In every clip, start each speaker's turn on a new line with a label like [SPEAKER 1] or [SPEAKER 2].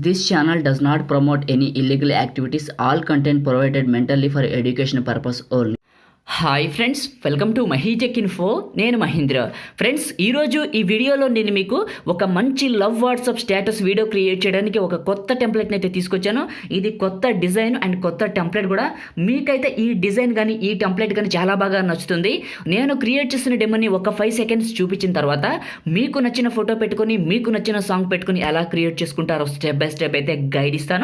[SPEAKER 1] This channel does not promote any illegal activities. All content provided mentally for education purpose only. Hi friends, welcome to MahiTech info. నేను Mahindra. Friends, ఈరోజు ఈ వీడియోలో నేను మీకు ఒక మంచి love WhatsApp status video create చేయడానికి ఒక కొత్త టెంప్లెట్ని అయితే తీసుకొచ్చాను. ఇది కొత్త డిజైన్ అండ్ కొత్త టెంప్లెట్ కూడా. మీకైతే ఈ డిజైన్ కానీ ఈ టెంప్లెట్ కానీ చాలా బాగా నచ్చుతుంది. నేను క్రియేట్ చేసిన డెమోని ఒక 5 సెకండ్స్ చూపించిన తర్వాత మీకు నచ్చిన ఫోటో పెట్టుకొని మీకు నచ్చిన సాంగ్ పెట్టుకొని ఎలా క్రియేట్ చేసుకుంటారో స్టెప్ బై స్టెప్ అయితే గైడ్ ఇస్తాను.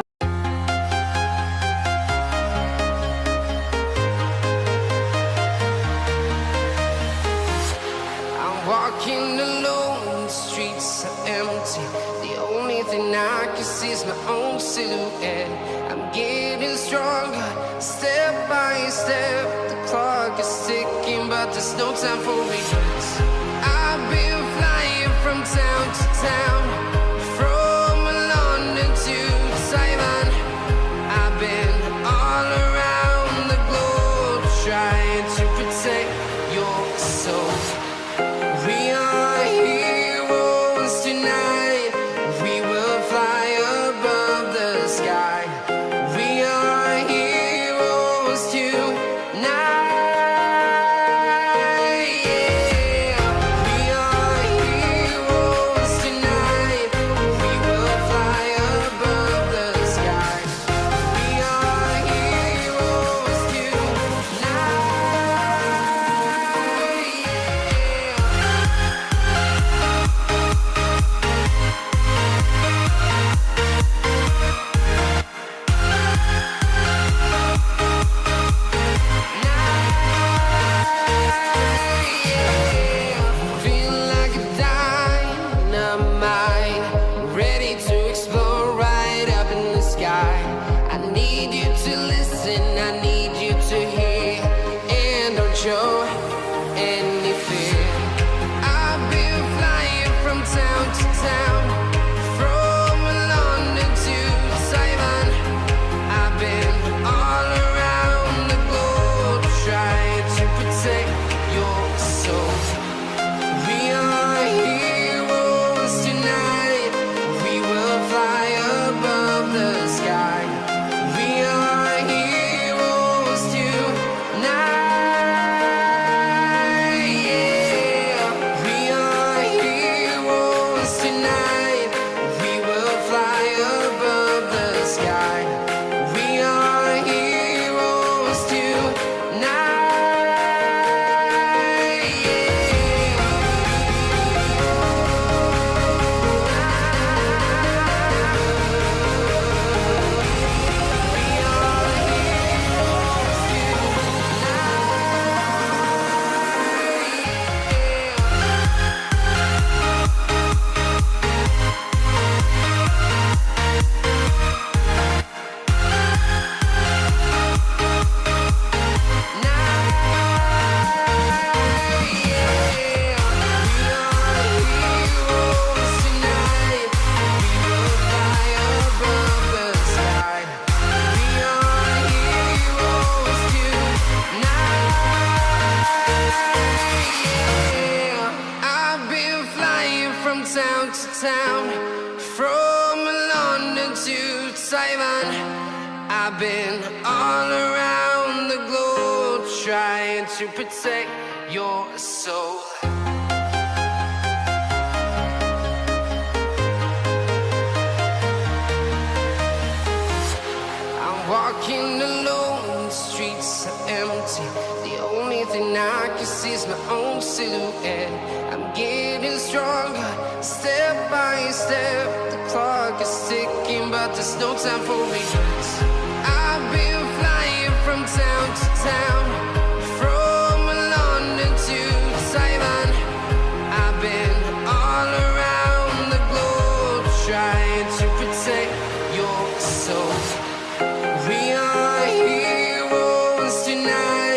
[SPEAKER 2] Walking alone, the streets are empty. The only thing I can see is my own silhouette. I'm getting stronger, step by step. The clock is ticking, but there's no time for regrets. I've been flying from town to town, from London to Taiwan. I've been all around the globe, trying to protect your soul. We are heroes tonight. We will fly above the sky. We are heroes tonight. Yeah. We are heroes tonight. We will fly above the sky. We are heroes tonight. Feel like a dynamite, ready to explore right up in the sky. I need you to listen, I need you to hear, and don't show any fear. I've been flying from town to town, from London to Taiwan. I've been all around the globe, trying to protect your soul. We are heroes tonight. We will fly above the sky. We are heroes tonight. Yeah. We are heroes tonight. We will fly above the sky. We are heroes tonight. I've been flying from town to town, from London to Taiwan. I've been all around the globe, trying to protect your soul. I'm walking alone, the streets are empty. The only thing I can see is my own silhouette. I'm getting stronger, step by step. The clock is ticking, but there's no time for regrets. I've been flying from town to town, from London to Taiwan. I've been all around the globe, trying to protect your soul. We are heroes tonight.